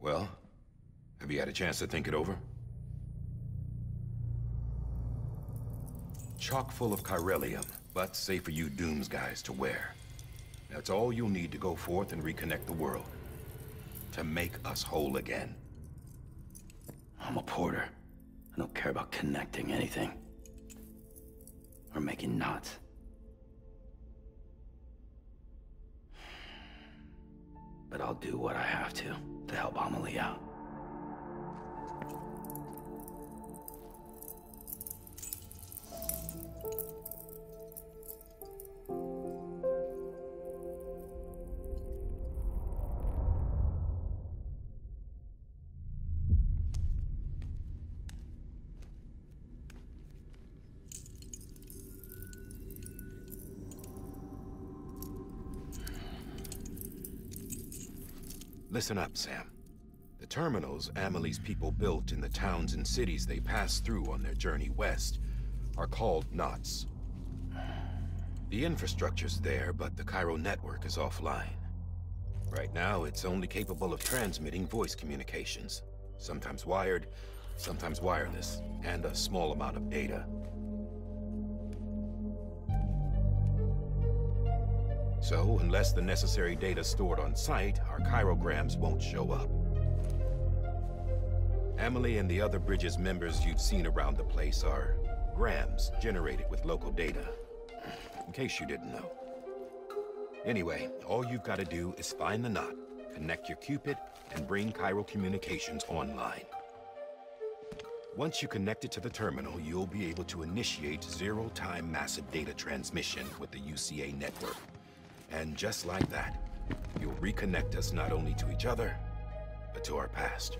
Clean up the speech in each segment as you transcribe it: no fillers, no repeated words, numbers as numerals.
Well, have you had a chance to think it over? Chock full of chiralium, but safe for you Dooms guys to wear. That's all you'll need to go forth and reconnect the world. To make us whole again. I'm a porter. I don't care about connecting anything. Or making knots. But I'll do what I have to help Amelie out. Listen up, Sam. The terminals Amelie's people built in the towns and cities they passed through on their journey west are called knots. The infrastructure's there, but the Cairo network is offline. Right now, it's only capable of transmitting voice communications. Sometimes wired, sometimes wireless, and a small amount of data. So, unless the necessary data's stored on site, our chirograms won't show up. Amelie and the other Bridges members you've seen around the place are grams generated with local data. In case you didn't know. Anyway, all you've got to do is find the knot, connect your Cupid, and bring Cairo communications online. Once you connect it to the terminal, you'll be able to initiate zero-time massive data transmission with the UCA network. And just like that, you'll reconnect us not only to each other, but to our past.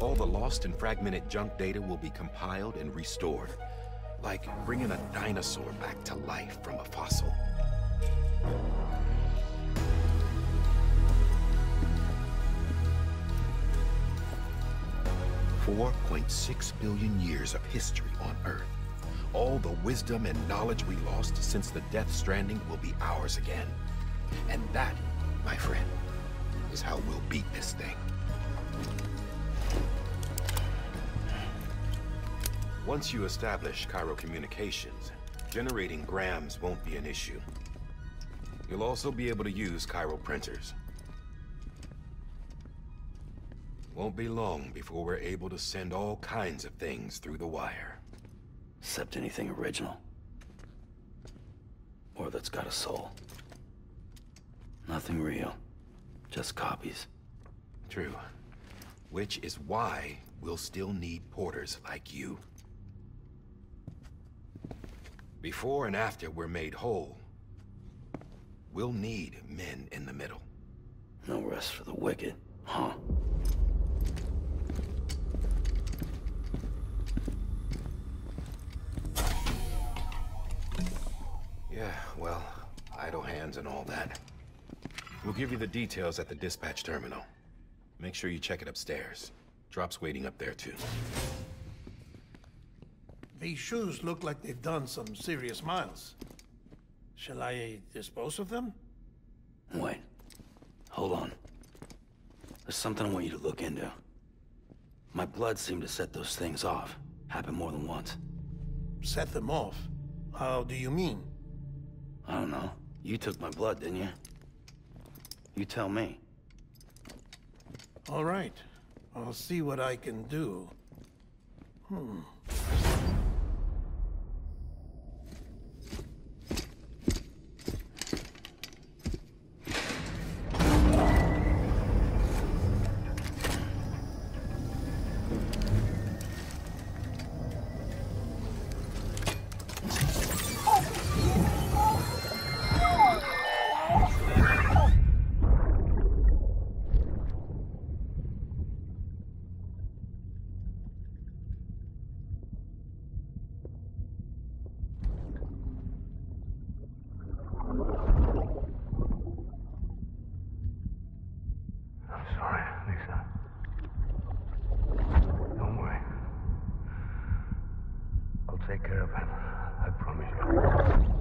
All the lost and fragmented junk data will be compiled and restored, like bringing a dinosaur back to life from a fossil. 4.6 billion years of history on Earth. All the wisdom and knowledge we lost since the Death Stranding will be ours again. And that, my friend, is how we'll beat this thing. Once you establish Cairo communications, generating grams won't be an issue. You'll also be able to use Cairo printers. Won't be long before we're able to send all kinds of things through the wire. Except anything original. Or that's got a soul. Nothing real. Just copies. True. Which is why we'll still need porters like you. Before and after we're made whole, we'll need men in the middle. No rest for the wicked, huh? Yeah, well, idle hands and all that. We'll give you the details at the dispatch terminal. Make sure you check it upstairs. Drop's waiting up there, too. These shoes look like they've done some serious miles. Shall I dispose of them? Wait. Hold on. There's something I want you to look into. My blood seemed to set those things off. Happened more than once. Set them off? How do you mean? I don't know. You took my blood, didn't you? You tell me. All right. I'll see what I can do. Sorry, Lisa. Don't worry. I'll take care of him. I promise you.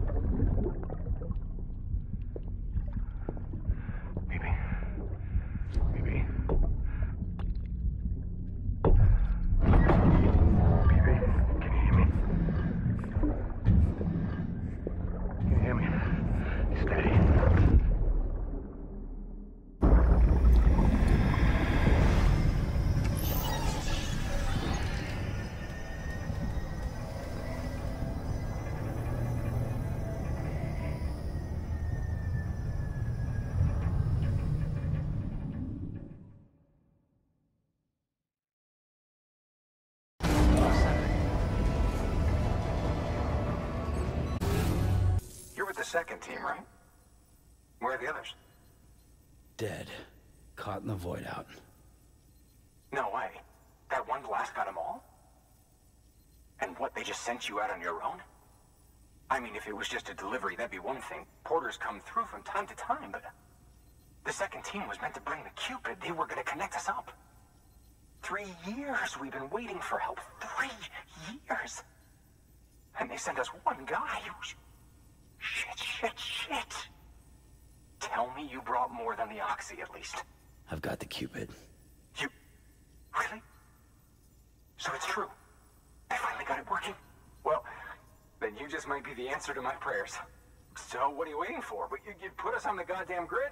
the second team, right? Where are the others? Dead. Caught in the void out. No way. That one blast got them all? And what, they just sent you out on your own? I mean, if it was just a delivery, that'd be one thing. Porters come through from time to time, but... The second team was meant to bring the Cupid. They were gonna connect us up. 3 years we've been waiting for help. 3 years! And they sent us one guy. Shit. Tell me you brought more than the Oxy, at least. I've got the Cupid. You... Really? So it's true. They finally got it working? Well, then you just might be the answer to my prayers. So what are you waiting for? You put us on the goddamn grid.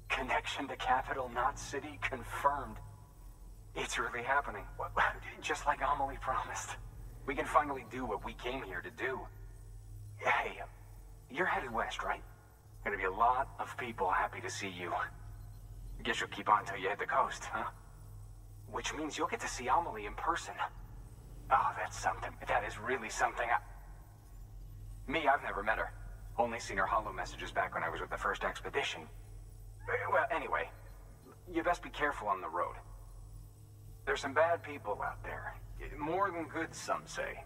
Connection to Capital Knot City confirmed. It's really happening. Just like Amelie promised. We can finally do what we came here to do. Hey, you're headed west, right? Gonna be a lot of people happy to see you. Guess you'll keep on till you hit the coast, huh? Which means you'll get to see Amelie in person. Oh, that's something. That is really something. I've never met her. Only seen her holo messages back when I was with the first expedition. Well, anyway, you best be careful on the road. There's some bad people out there. More than good, some say.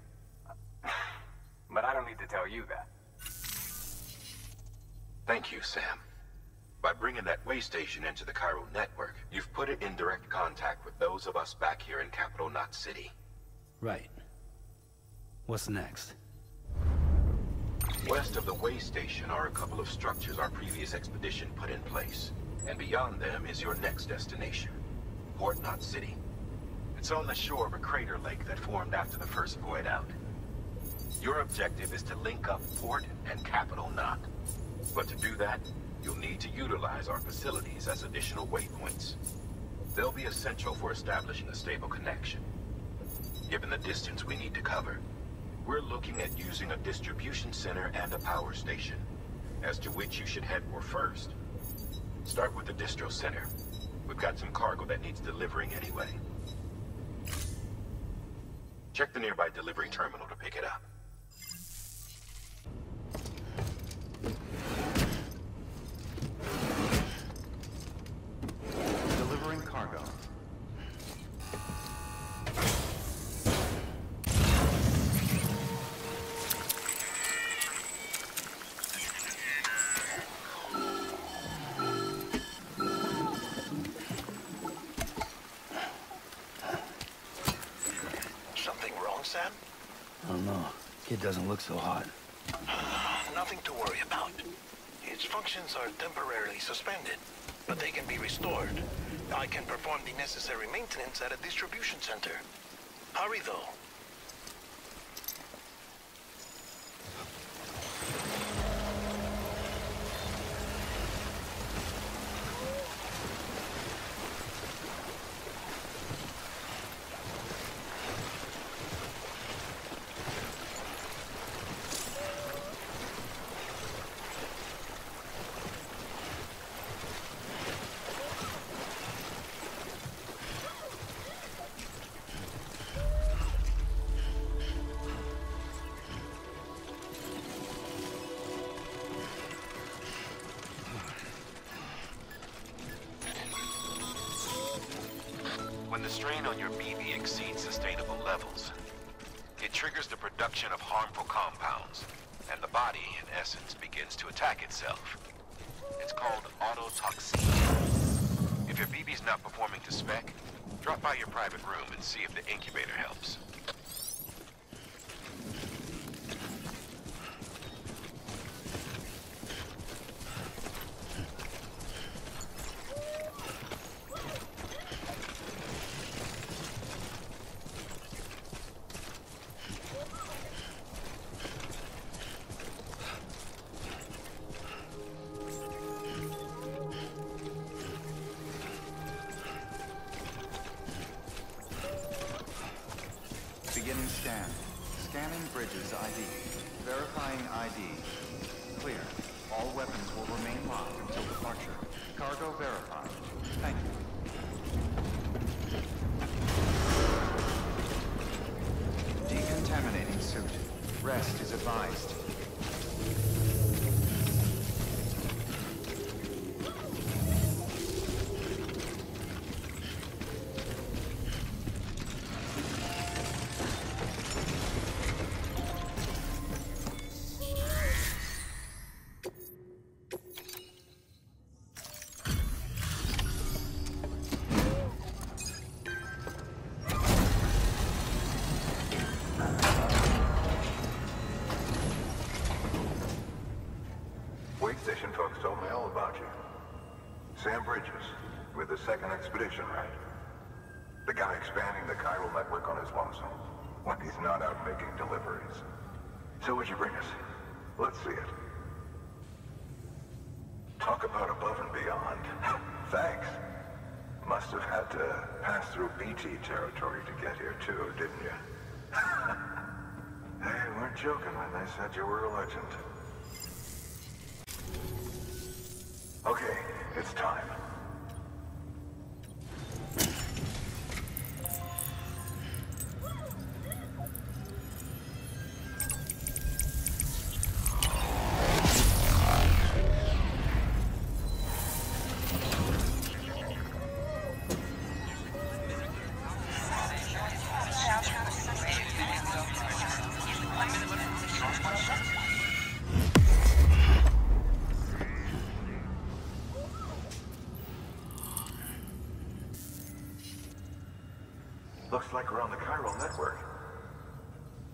But I don't need to tell you that. Thank you, Sam. By bringing that way station into the Cairo network, you've put it in direct contact with those of us back here in Capital Knot City. Right. What's next? West of the way station are a couple of structures our previous expedition put in place. And beyond them is your next destination, Port Knot City. It's on the shore of a crater lake that formed after the first void out. Your objective is to link up Port and Capital Knot. But to do that, you'll need to utilize our facilities as additional waypoints. They'll be essential for establishing a stable connection. Given the distance we need to cover, we're looking at using a distribution center and a power station, as to which you should head for first. Start with the distro center. We've got some cargo that needs delivering anyway. Check the nearby delivery terminal to pick it up. Delivering cargo. Sam? I don't know. Kid doesn't look so hot. Nothing to worry about. Its functions are temporarily suspended, but they can be restored. I can perform the necessary maintenance at a distribution center. Hurry, though. When the strain on your BB exceeds sustainable levels, it triggers the production of harmful compounds, and the body, in essence, begins to attack itself. It's called autotoxicity. If your BB's not performing to spec, drop by your private room and see if the incubator helps. Scanning Bridges ID. Verifying ID. Clear. All weapons will remain locked until departure. Cargo verified. Thank you. Decontaminating suit. Rest is advised. Wait station folks told me all about you. Sam Bridges, with the 2nd Expedition, right? The guy expanding the chiral network on his lonesome, when he's not out making deliveries. So what'd you bring us? Let's see it. Talk about above and beyond. Thanks. Must have had to pass through BT territory to get here too, didn't you? They weren't joking when they said you were a legend. Okay, it's time. Looks like we're on the chiral network.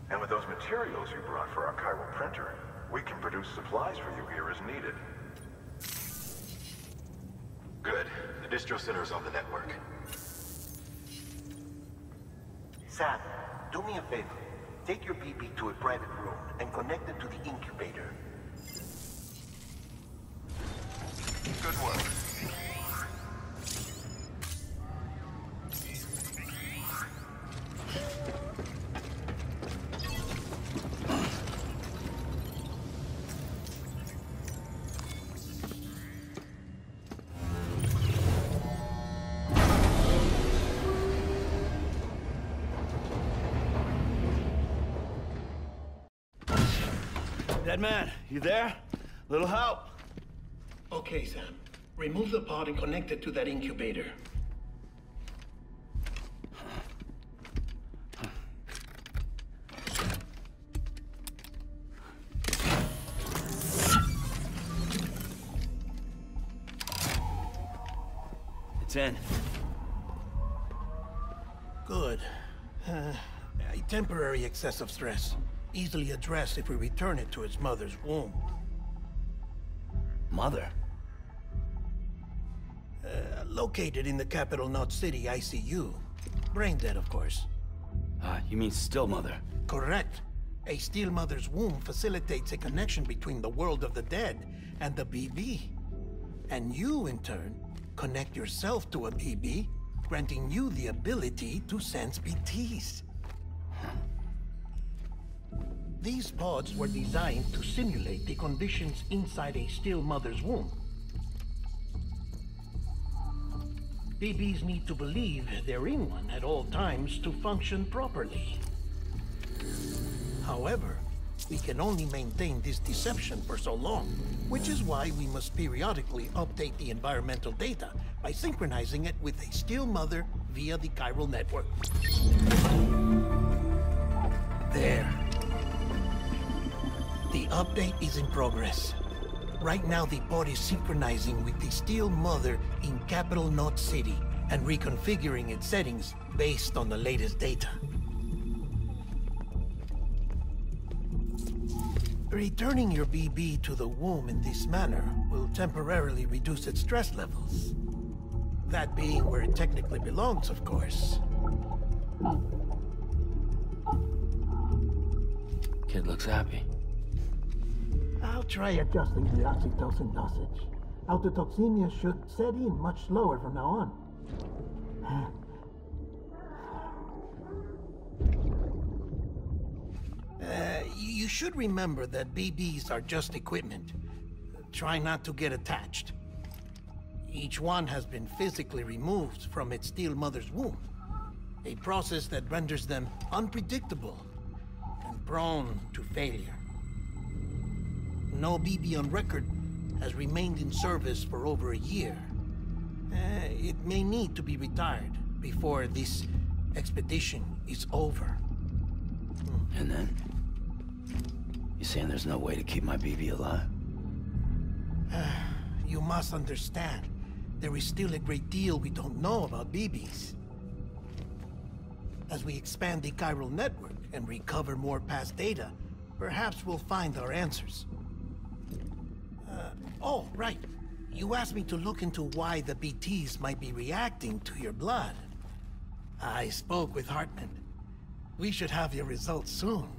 And with those materials you brought for our chiral printer, we can produce supplies for you here as needed. Good. The distro center is on the network. Sam, do me a favor. Take your BB to a private room and connect it to the incubator. Good work. Dead man, you there? Little help? Okay, Sam. Remove the pod and connect it to that incubator. It's in. Good. A temporary excessive stress. Easily addressed if we return it to its mother's womb. Mother? Located in the capital Knot City ICU. Brain dead, of course. You mean still mother? Correct. A still mother's womb facilitates a connection between the world of the dead and the BB. And you, in turn, connect yourself to a BB, granting you the ability to sense BTs. These pods were designed to simulate the conditions inside a still mother's womb. BBs need to believe they're in one at all times to function properly. However, we can only maintain this deception for so long, which is why we must periodically update the environmental data by synchronizing it with a still mother via the chiral network. There. The update is in progress. Right now, the pod is synchronizing with the still mother in capital Knot City and reconfiguring its settings based on the latest data. Returning your BB to the womb in this manner will temporarily reduce its stress levels. That being where it technically belongs, of course. Kid looks happy. I'll try adjusting the oxytocin dosage. Autotoxemia should set in much slower from now on. should remember that BBs are just equipment. Try not to get attached. Each one has been physically removed from its steel mother's womb. A process that renders them unpredictable and prone to failure. No BB on record has remained in service for over a year. It may need to be retired before this expedition is over. And then? You saying there's no way to keep my BB alive? You must understand, there is still a great deal we don't know about BBs. As we expand the chiral network and recover more past data, perhaps we'll find our answers. Oh, right. You asked me to look into why the BTs might be reacting to your blood. I spoke with Hartman. We should have your results soon.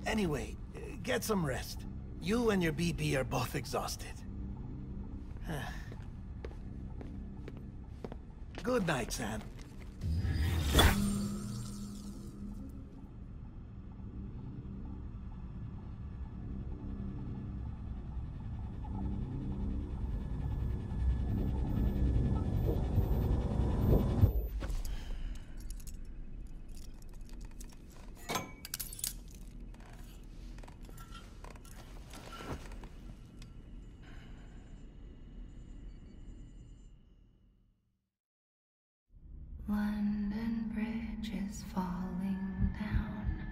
Anyway, get some rest. You and your BB are both exhausted. Good night, Sam. London Bridge is falling down,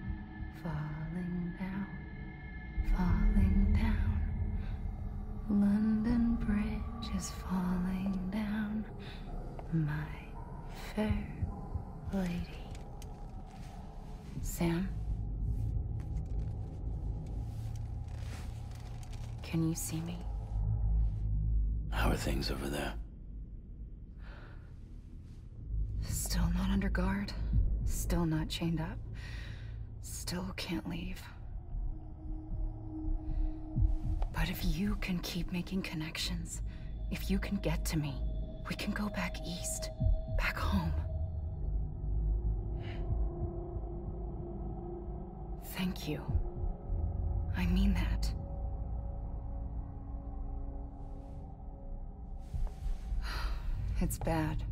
falling down, falling down. London Bridge is falling down, my fair lady. Sam? Can you see me? How are things over there? Still not under guard. Still not chained up. Still can't leave. But if you can keep making connections, if you can get to me, we can go back east. Back home. Thank you. I mean that. It's bad.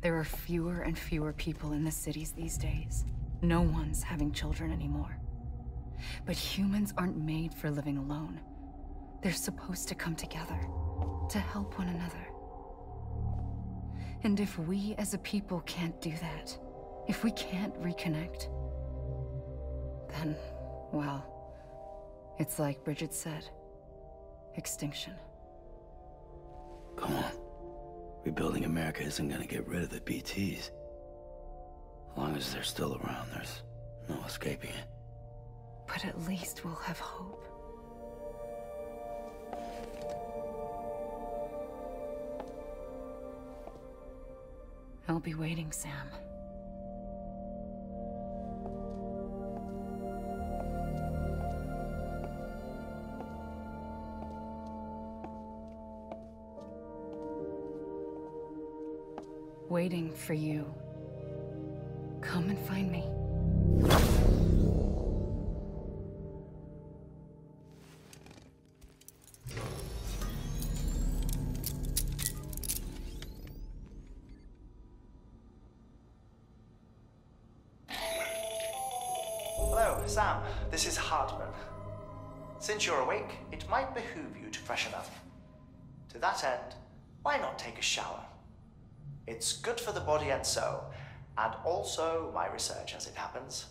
There are fewer and fewer people in the cities these days. No one's having children anymore. But humans aren't made for living alone. They're supposed to come together, to help one another. And if we as a people can't do that, if we can't reconnect, then, well, it's like Bridget said, extinction. Come on. Rebuilding America isn't gonna get rid of the BTs. As long as they're still around, there's no escaping it. But at least we'll have hope. I'll be waiting, Sam. Waiting for you. Come and find me. Hello, Sam. This is Hartman. Since you're awake, it might behoove you to freshen up. To that end, why not take a shower? It's good for the body and soul, and also my research as it happens.